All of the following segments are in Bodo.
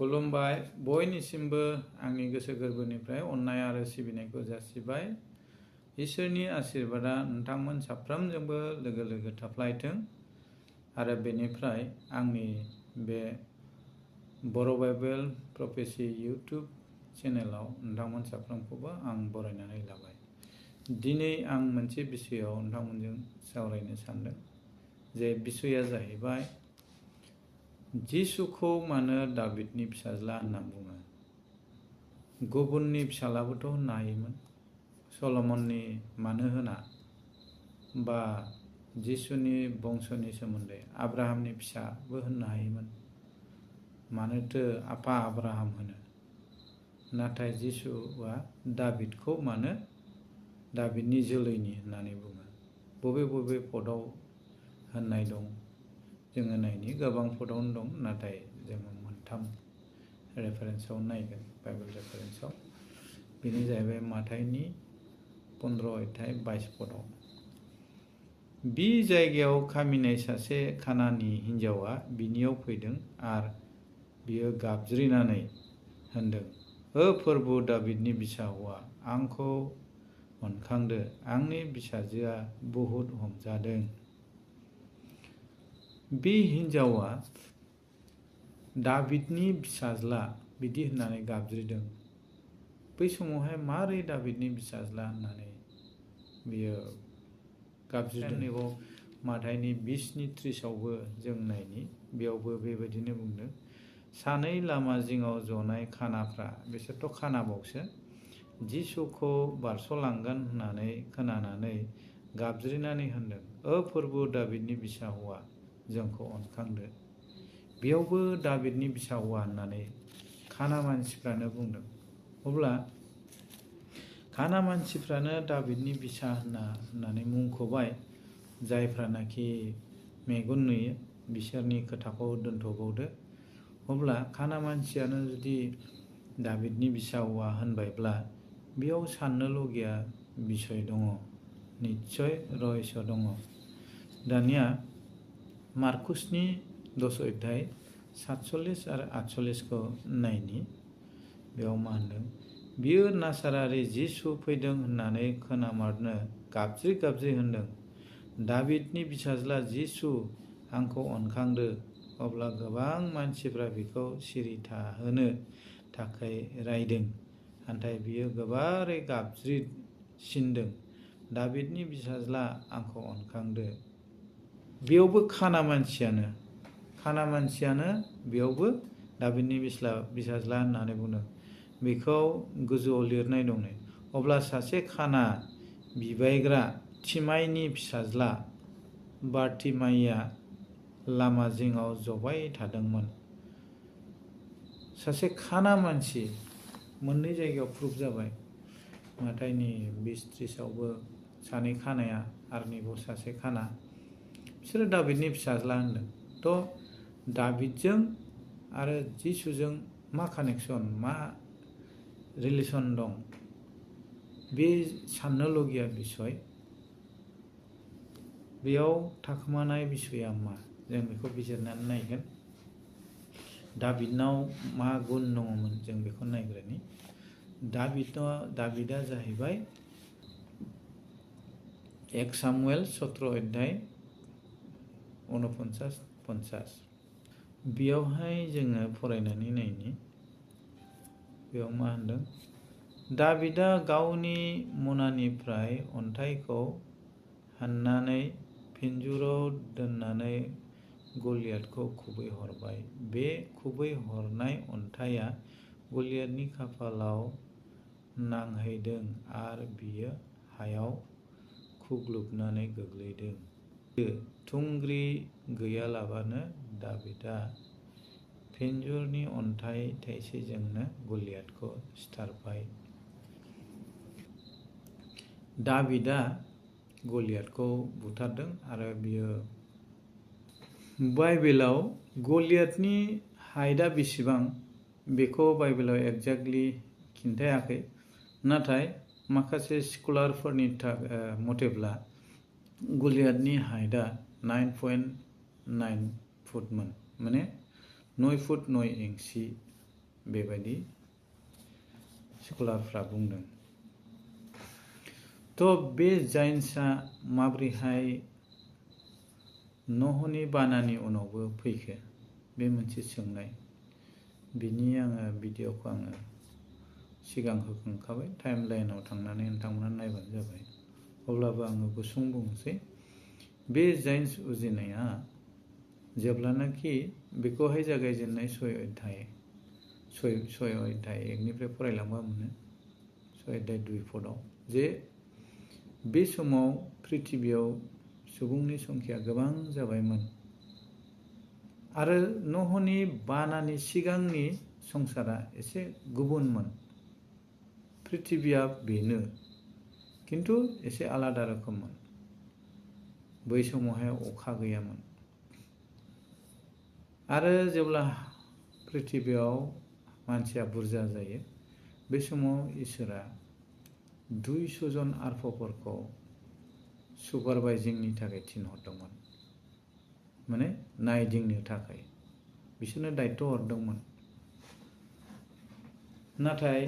खुलुमबाय बयनिसिमबो आंनि गोसो गोरबोनिफ्राय अननाय आरो सिबिनायखौ जासिबाय। इसोरनि आशीर्बादा नोंथांमोन साफ्रोमजोंबो लोगो लोगो थाफ्लायथों आरो बेनिफ्राय आंनि बे बर' बाइबेल प्रफेसि इउटुब चेनेलाव नोंथांमोन साफ्रोमखौबो आं बरायनानै लाबाय। दिनै आं मोनसे बिषयाव नोंथांमोनजों सावरायनो सानदों, जे बिषया जाहैबाय जिसुखौ मानो दाबिदनि फिसाज्ला होनना बुङो। गुबुननि फिसालाबोथ' होननो हायोमोन, सल'मननि मानो होना, बा जिसुनि बंस'नि सोमोन्दै आब्राहामनि फिसाबो होननो हायोमोन, मानोथो आफा आब्राहाम होनो। नाथाय जिसुआ दाबिदखौ मानो दाबिदनि जोलैनि होननानै बुङो। बबे बबे पदआव होननाय दं जोङो नायनि, गोबां पदआवनो दं, नाथाय जोङो मोनथाम रेफारेन्सआव नायगोन बाइबेल रेफारेन्सआव। बेनो जाहैबाय माथाइनि 15:22 पदआव। बि जायगायाव खामिनाय सासे खानानि हिन्जावा बिनियाव फैदों आरो बियो गाबज्रिनानै होनदों, ओ प्रभु दाबिदनि बिसा हौवा, आंखौ अनखांदो, आंनि फिसाजोआ बहुद हमजादों। बे हिन्जावा दाबिदनि फिसाज्ला बिदि होननानै गाबज्रिदों। बै समावहाय मारै दाबिदनि फिसाज्ला होननानै बियो गाबज्रिदों। नैबाव माथाइनि 20:30आवबो जों नायनि, बेयावबो बेबायदिनो बुंदों, सानै लामा जिङाव जनाय खानाफ्रा, बिसोरथ' खानाबावसो, जिसुखौ बारस'लांगोन होननानै खोनानानै गाबज्रिनानै होनदों, ओ प्रभु दाबिदनि बिसा हौवा, जोंखौ अनखांदो। बेयावबो दाबिदनि बिसा हौवा होननानै खाना मानसिफ्रानो बुंदों। अब्ला खाना मानसिफ्रानो दाबिदनि बिसा होननानै मुंख'बाय, जायफ्रानाखि मेगन नुयो बिसोरनि खोथाखौ दोनथ'बावदो। अब्ला खाना मानसियानो जुदि दाबिदनि बिसा हौवा होनबायब्ला बेयाव साननोलगिया बिसय दङ, निस्सय रहस्य दङ। दानिया मार्कुसनि 10:47 आरो 48खौ नायनि। बेयाव मा होनदों, बियो नासारारि जिसु फैदों होननानै खोनामारनो गाबज्रि गाबज्रि होनदों, दाबिदनि फिसाज्ला जिसु, आंखौ अनखांदो। अब्ला गोबां मानसिफ्रा बिखौ सिरि थाहोनो थाखाय रायदों, नाथाय बियो गोबारै गाबज्रिसिनदों, दाबिदनि फिसाज्ला, आंखौ अनखांदो। बेयावबो खाना मानसियानो बेयावबो दाबिदनि फिसाज्ला होननानै बुंदों। बेखौ गोजौआव लिरनाय दं नै, अब्ला सासे खाना बिबायग्रा थिमाइनि फिसाज्ला बारतिमाइया लामा जिङाव जबाय थादोंमोन। सासे खाना मानसि, मोननै जायगायाव प्रुफ जाबाय। माथाइनि 20:30आवबो सानै खानाया आरो नैबाव सासे खाना, बिसोरो दाबिदनि फिसाज्ला होनदों। थ' दाबिदजों आरो जिसुजों मा कानेक्सन, मा रिलेसन दं, बे साननोलगिया बिसय। बेयाव थाखोमानाय बिसया मा, जों बेखौ बिजिरनानै नायगोन। दाबिदनाव मा गुन दङमोन जों बेखौ नायग्रोनि। दाबिदा जाहैबाय 1 सामुएल 17:49-50। बेयावहाय जोङो फरायनानै नायनि। बेयाव मा होनदों, दाबिदा गावनि मनानिफ्राय अन्थाइखौ हाननानै फिनजुराव दोननानै गलियाथखौ खुबैहरबाय। बे खुबैहरनाय अन्थाइया गलियाथनि खाफालाव नांहैदों आरो बियो हायाव खुग्लुबनानै गोग्लैदों। थुंग्रि गैयालाबानो दाबिदा फिनजुरनि अन्थाइ थाइसेजोंनो गलियाथखौ सिथारबाय। दाबिदा गलियाथखौ बुथारदों आरो बियो बाइबेलाव गलियाथनि हाइटआ बेसेबां बेखौ बाइबेलाव एक्जेक्टलि खिन्थायाखै, नाथाय माखासे स्कलारफोरनि मथेब्ला गलियाथनि हाइटआ 9.9 फुटमोन, माने 9 फुट 9 इंसि बेबायदि स्कलारफ्रा बुंदों। थ' बे जाइन्टसा माब्रैहाय नहनि बानानि उनावबो फैखो, बे मोनसे सोंनाय। बिनि भिडिअखौ सिगां होखांखाबाय, टाइम लाइनाव थांनानै नोंथांमोना नायबानो जाबाय। अब्लाबो आङो गुसुं बुंनोसै। बे जाइन्टस उजिनाया जेब्लानाखि बेखौहाय जागायजेननाय 6 अध्याय 1निफ्राय फरायलांबा मोनो, 6 अध्याय 2 पदआव, जे बे समाव पृथिबियाव सुबुंनि संख्या गोबां जाबायमोन आरो नहनि बानानि सिगांनि संसारा एसे गुबुनमोन। पृथिबिया बेनो, किन्तु एसे आलादा रोखोममोन। बै समावहाय अखा गैयामोन आरो जेब्ला पृथिबियाव मानसिया बुरजा जायो, बे समाव इसोरा 200 जन आर्फफोरखौ सुपारभाइजिंनि थाखाय थिनहरदोंमोन, माने नायदिंनो थाखाय बिसोरनो दायित्व हरदोंमोन। नाथाय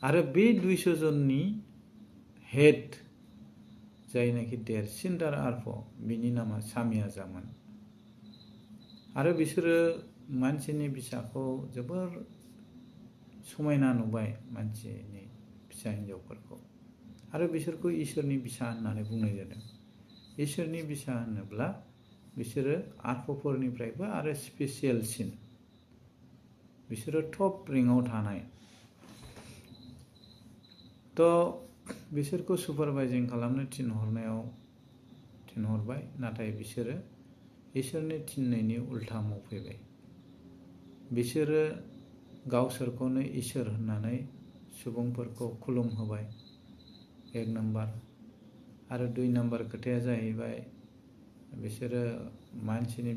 आरो बे 200 जननि हेड, जायनाखि देरसिनथार आर्फ, बिनि नामा सामियाजामोन। आरो बिसोरो मानसिनि बिसाखौ जोबोर समायना नुबाय, मानसिनि फिसा हिन्जावफोरखौ, आरो बिसोरखौ इसोरनि बिसा होननानै बुंनाय जादों। इसोरनि बिसा होनोब्ला बिसोरो आर्फफोरनिफ्रायबो आरो स्पेसियेलसिन, बिसोरो टप रेंकआव थानाय। थ' बिसोरखौ सुपारभाइजिं खालामनो थिनहरबाय, नाथाय बिसोरो इसोरनि थिननायनि उल्था मावफैबाय। बिसोरो गावसोरखौनो इसोर होननानै सुबुंफोरखौ खुलुमहोबाय, 1 नम्बर। आरो 2 नम्बर खोथाया जाहैबाय, बिसोरो मानसिनि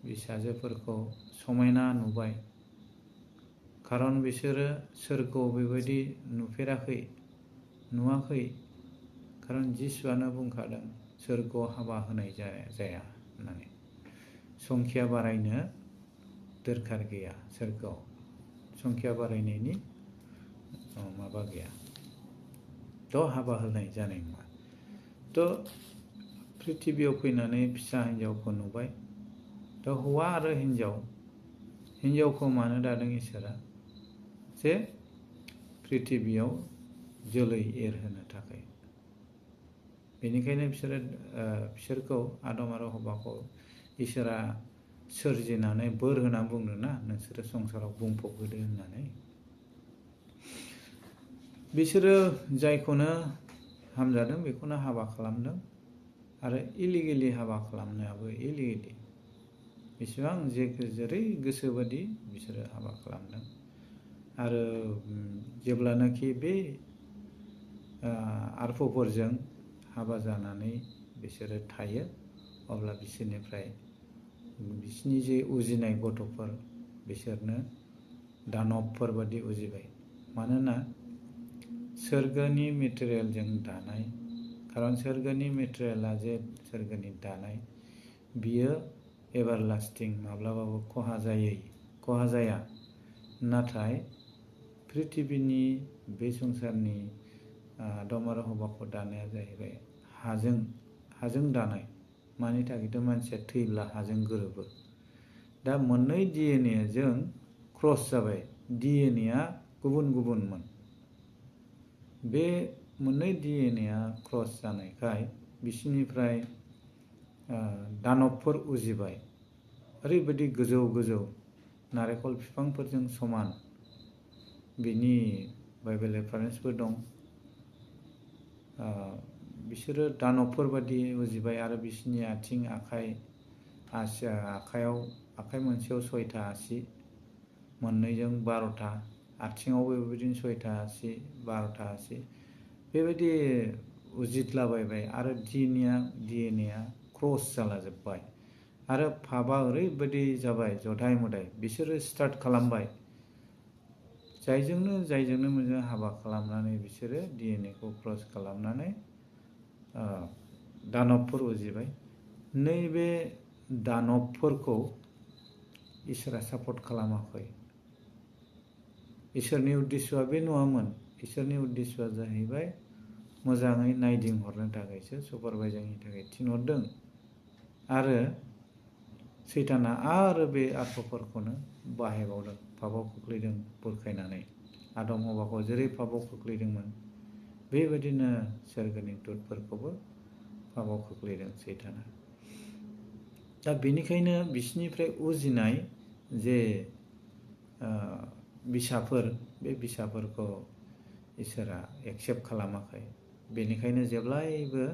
फिसाजोफोरखौ समायना नुबाय, खारन बिसोरो सोरगोआव बेबायदि नुवाखै, खारन जिसुआनो बुंखादों सोरगोआव हाबा होनाय जाया होननानै। संख्या बारायनो दरखार गैया, सोरगोआव संख्या बारायनायनि माबा गैया, थ' हाबा होनाय जानाय नङा। थ' पृथिबियाव फैनानै फिसा हिन्जावखौ नुबाय। थ' हौवा आरो हिन्जावखौ मानो दादों इसोरा? जे पृथिबियाव जोलै एरहोनो थाखाय। बेनिखायनो बिसोरखौ आदम आरो हवाखौ इसोरा सोरजिनानै बोर होना बुंदों ना, नोंसोरो संसाराव बुंफबहोदो होननानै। बिसोरो जायखौनो हामजादों बेखौनो हाबा खालामदों, आरो इलिगेलि हाबा खालामनायाबो इलिगेलि, बेसेबां जेरै गोसोबादि बिसोरो हाबा खालामदों। आरो जेब्लानाखि बे आर्फफोरजों हाबा जानानै बिसोरो थायो, अब्ला बिसोरनिफ्राय बिसोरनि जे उजिनाय गथ'फोर, बिसोरनो दानबफोर बादि उजिबाय। मानोना सोरगोनि मेटेरियेलजों दानाय, खारन सोरगोनि मेटेरियेला जे सोरगोनि दानाय, बियो एभारलास्टिं, माब्लाबाबो खहा जाया। नाथाय पृथिबिनि बे संसारनि आदम आरो हवाखौ दानाया जाहैबाय हाजों दानाय। मानि थाखायथ' मानसिया थैब्ला हाजों गोरोबो। दा मोननै डिएनएजों क्रस जाबाय, डिएनएआ गुबुन गुबुनमोन। बे मोननै डिएनएआ क्रस जानायखाय बिसिनिफ्राय दानबफोर उजिबाय, ओरैबायदि गोजौ नारेंखल बिफांफोरजों समान। बिनि बाइबेल रेफारेन्सबो दं। बिसोरो दानबफोर बादि उजिबाय, आरो बिसोरनि आथिं आखाइ मोनसेयाव 6था आसि, मोननैजों 12था, आथिङावबो बेबायदिनो 6था आसि, 12था आसि, बेबायदि उजिदलाबायबाय। आरो डिएनएआ क्रस जालाजोब्बाय, आरो पापआ ओरैबायदि जाबाय, जथाय मोदाय बिसोरो स्टार्ट खालामबाय, जायजोंनो मोजां हाबा खालामनानै बिसोरो डिएनएखौ क्रस खालामनानै दानबफोर उजिबाय। नैबे दानबफोरखौ इसोरा सापर्ट खालामाखै। इसोरनि उद्देश्यआ बे नङामोन। इसोरनि उद्देश्यआ जाहैबाय मोजाङै नायदिंहरनो थाखायसो सुपारभाइजारनि थाखाय थिनहरदों। आरो सैताना आरो बे आत्माफोरखौनो बाहायबावदों, पापाव खोख्लैदों बुरखायनानै। आदम हवाखौ जेरै पापाव खोख्लैदोंमोन बेबायदिनो सोरगोनि दुतफोरखौबो पापाव खोख्लैदों सैताना। दा बेनिखायनो बिसिनिफ्राय उजिनाय जे बिसाफोर, बे बिसाफोरखौ इसोरा एक्सेप्ट खालामाखै। बेनिखायनो जेब्लायबो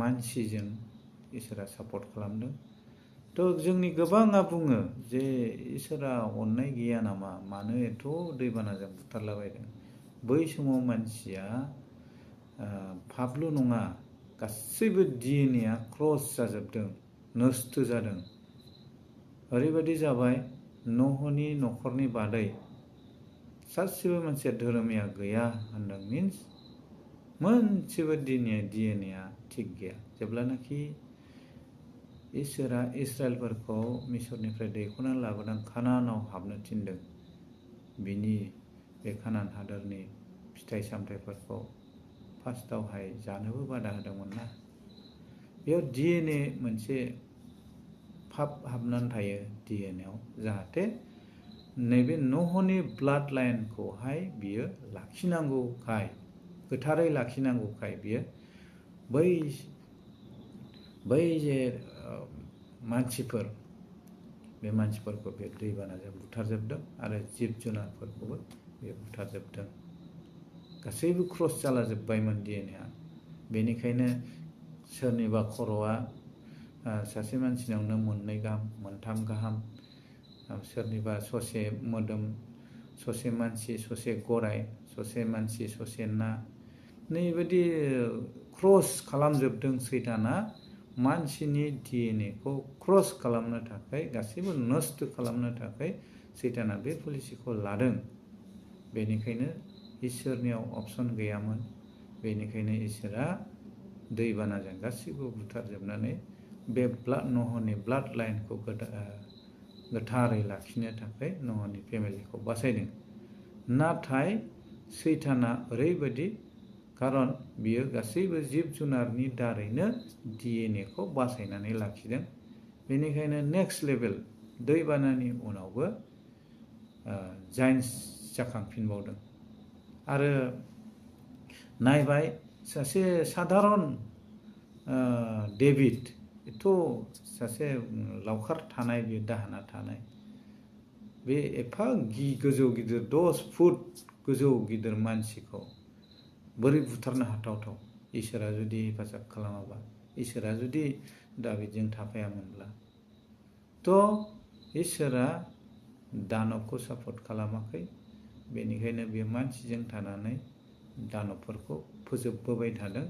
मानसिजों इसोरा सापर्ट खालामदों। थ' जोंनि गोबाङा बुङो जे इसोरा अननाय गैया नामा, मानो एथ' दैबानाजों बुथारलाबायदों। बै समाव मानसिया पापल' नङा, गासैबो डिएनएआ क्रस जाजोबदों, नस्थ' जादों। ओरैबायदि जाबाय, नहनि न'खरनि बादै सासेबो मानसिया धोरोमिया गैया होनदों। मिन्स मोनसेबो डिएनएआ थिग गैया। जेब्लानाखि इसोरा इस्राएलफोरखौ मिसरनिफ्राय दैखोनानै लाबोदों, कानानाव हाबनो थिनदों, बिनि बे कानान हादोरनि फिथाइ सामथाइफोरखौ फार्स्टआवहाय जानोबो बादा होदोंमोन ना। बेयाव डिएनए मोनसे पाप हाबनानै थायो डिएनएआव, जाहाथे नैबे नहनि ब्लाड लाइनखौहाय बियो लाखिनांगौखाय, गोथारै लाखिनांगौखाय बियो बै जे मानसिफोर, बे मानसिफोरखौ बे दैबानाजों बुथारजोबदों आरो जिब जुनारफोरखौबो बे बुथारजोबदों। गासैबो क्रस जालाजोब्बायमोन डिएनएआ। बेनिखायनो सोरनिबा खर'आ सासे मानसिनावनो मोननै गाहाम, मोनथाम गाहाम, सोरनिबा ससे मोदोम, ससे मानसि, ससे गराय, ससे मानसि, ससे ना, नैबायदि क्रस खालामजोबदों सैताना। मानसिनि डिएनएखौ क्रस खालामनो थाखाय, गासैबो नस्थ' खालामनो थाखाय सैताना बे पलिसिखौ लादों। बेनिखायनो इसोरनियाव अपसन गैयामोन। बेनिखायनो इसोरा दैबानाजों गासैबो बुथारजोबनानै बे नहनि ब्लाड लाइनखौ गोथारै लाखिनो थाखाय नहनि फेमिलिखौ बासायदों। नाथाय सैताना ओरैबायदि, खारन बियो गासैबो जिब जुनारनि दारैनो डिएनएखौ बासायनानै लाखिदों। बेनिखायनो नेक्स्ट लेभेल, दैबानानि उनावबो जायन्स जाखांफिनबावदों। आरो नायबाय, सासे साधारन डेभिड, एथ' सासे लावखार थानाय, बे दाहोना थानाय, बे एफा गोजौ गिदिर 10 फुट गोजौ गिदिर मानसिखौ बोरै बुथारनो हाथावथाव? इसोरा जुदि हेफाजाब खालामाबा, इसोरा जुदि दाभिदजों थाफायामोनब्ला। थ' इसोरा दानबखौ सापर्ट खालामाखै। बेनिखायनो बे मानसिजों थानानै दानबफोरखौ फोजोबबोबाय थादों।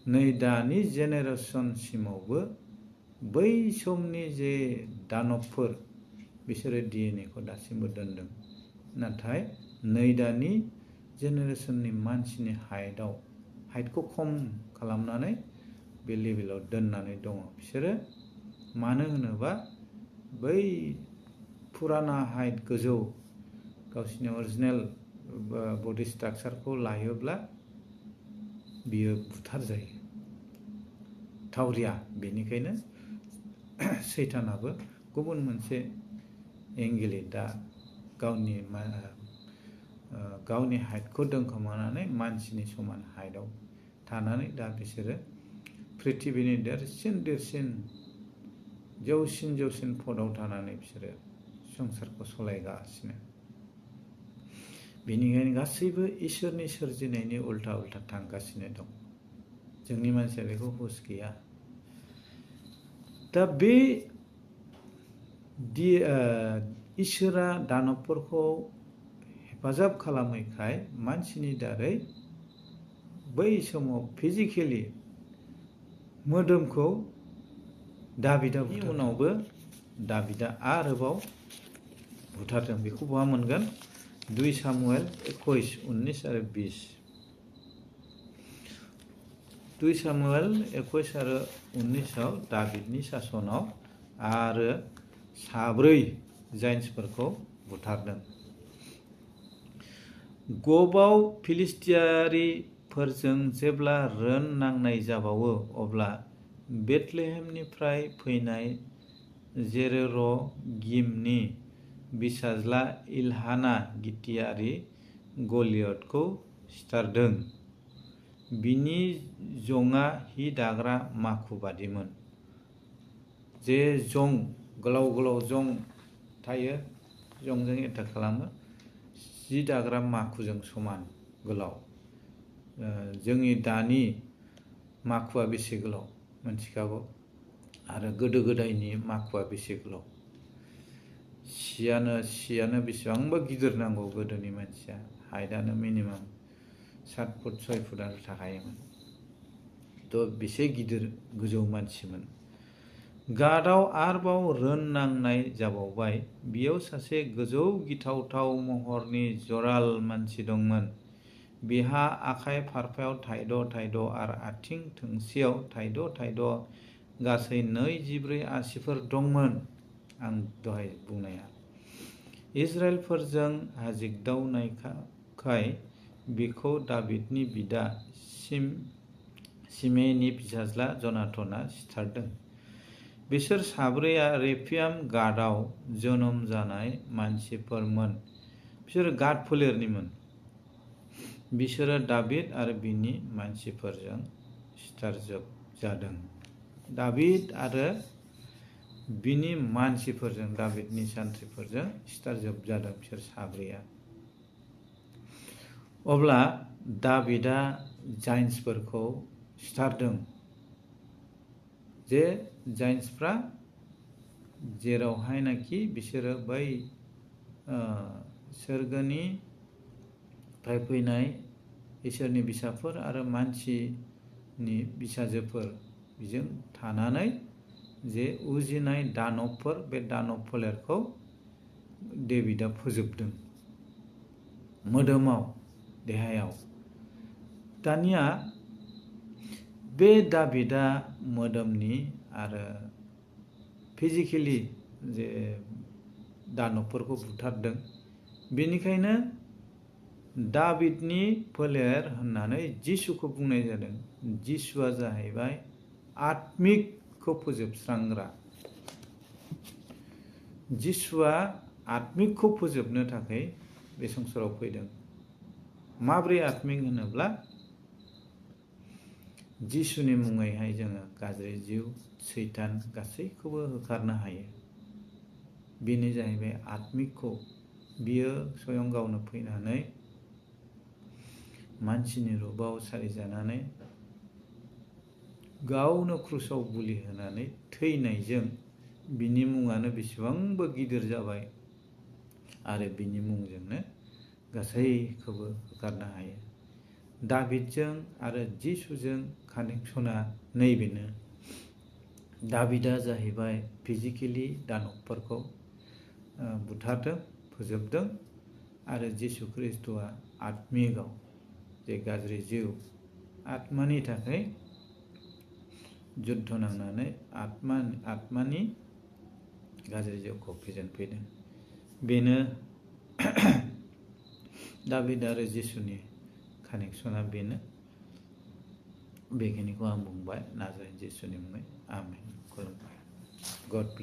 नै दानि जेनेरेसनसिमावबो बै समनि जे दानबफोर, बिसोरो डिएनएखौ दासिमबो दोनदों। नाथाय नै दानि जेनेरेसननि मानसिनि हाइटखौ खम खालामनानै बे लेभेलाव दोननानै दङ बिसोरो। मानो होनोबा बै फुराना हाइट गोजौ, गावसिनि अरिजिनेल बडि स्ट्राक्चारखौ लायोब्ला बियो बुथार जायो, थावरिया। बेनिखायनो सैतानाबो गुबुन मोनसे एंगेलै दा गावनि हाइटखौ दोनखोमानानै मानसिनि समान हाइटआव थानानै दा बिसोरो पृथिबिनि देरसिन जौसिन पदआव थानानै बिसोरो संसारखौ सलायगासिनो। बेनिखायनो गासैबो इसोरनि सोरजिनायनि उल्था थांगासिनो दं। जोंनि मानसिया बेखौ हुस गैया। दा बे इसोरा दानबफोरखौ हेफाजाब खालामैखाय मानसिनि दारै बै समाव फिजिकेलि मोदोमखौ दाभिदा बुथारदों। उनावबो दाभिदा आरोबाव बुथारदों। बेखौ बहा मोनगोन? 2 सामुएल 21, 19 आरो 20। 2 सामुएल 21 आरो 19आव दाभिदनि सासनाव आरो साब्रै जाइन्टसफोरखौ बुथारदों। गबआव फिलिस्टियारिफोरजों जेब्ला रोन नांनाय जाबावो अब्ला बेथलेहेमनिफ्राय फैनाय जेर'गिमनि बिसाज्ला इल्हाना गिटियारि गलियतखौ सिथारदों। बिनि जंआ हि दाग्रा माखु बादिमोन। जे जं गोलाव गोलाव जं थायो, जंजों एटाक खालामो, जि दाग्रा माखुजों समान गोलाव। जोंनि दानि माखुआ बेसे गोलाव मिथिखागौ, आरो गोदो गोदायनि माखुआ बेसे गोलाव। सियानो बेसेबांबा गिदिर नांगौ गोदोनि मानसिया, हाइटआनो मिनिमाम 7 फुट 6 फुटआनो थाखायोमोन। बेसे गिदिर गोजौ मानसिमोन। गादआव आरोबाव रोन नांनाय जाबावबाय। बेयाव सासे गोजौ गिथावथाव महरनि जराल मानसि दंमोन। बिहा आखाइ फारफायाव थाइद' थाइद' आरो आथिं थोंसेयाव थाइद' थाइद' गासै 24 आसिफोर दंमोन। आं दहाय बुंनाया इजराइलफोरजों हाजिगदावनायखाय बिखौ दाबिदनि बिदा शिमेइनि फिसाज्ला जनाथनआ सिथारदों। बिसोर साब्रैया रेफायम गादआव जोनोम जानाय मानसिफोरमोन। बिसोर गाद फोलेरनिमोन। बिसोरो दाबिद आरो बिनि मानसिफोरजों सिथारजोबजादों। दाबिद आरो बिनि मानसिफोरजों, दाबिदनि सान्थ्रिफोरजों सिथारजोबजादों बिसोर साब्रैया। अब्ला दाबिदा जाइन्टसफोरखौ सिथारदों। जे जाइन्टसफ्रा जेरावहायनाखि बिसोरो बै सोरगोनिफ्राय फैनाय इसोरनि बिसाफोर आरो मानसिनि बिसाजोफोर बेजों थानानै जे उजिनाय दानबफोर, बे दानब फोलेरखौ दाबिदा फोजोबदों मोदोमाव, देहायाव। दानिया बे दाबिदा मोदोमनि आरो फिजिकेलि जे दानबफोरखौ बुथारदों, बेनिखायनो दाबिदनि फोलेर होननानै जिसुखौ बुंनाय जादों। जिसुआ जाहैबाय आत्मिकखौ फोजोबस्रांग्रा। जिसुआ आत्मिकखौ फोजोबनो थाखाय बे संसाराव फैदों। माब्रै आत्मिक होनोब्ला, जिसुनि मुङैहाय जोङो गाज्रि जिउ, सैतान गासैखौबो होखारनो हायो। बेनो जाहैबाय आत्मिकखौ। बियो स्वयं गावनो फैनानै मानसिनि रुपाव सारिजानानै गावनो क्रुसाव बुलि होनानै थैनायजों बिनि मुङानो बेसेबांबो गिदिर जाबाय, आरो बिनि मुंजोंनो गासैखौबो होखारनो हायो। दाबिदजों आरो जिसुजों कानेक्सना नैबेनो। दाबिदा जाहैबाय फिजिकेलि दानबफोरखौ बुथारदों, फोजोबदों, आरो जिसु ख्रिस्ट'आ आत्मिकआव जे गाज्रि जिउ, आत्मानि थाखाय जुद्ध नांनानै आत्मानि गाज्रि जिउखौ फेजेनफैदों। बेनो दाबिद आरो जिसुनि कानेक्सना बेनो। बेखिनिखौ आं बुंबाय नाजारेथ जिसुनि मुङै। आमेन। खुलुमबाय। गड ब्लेस।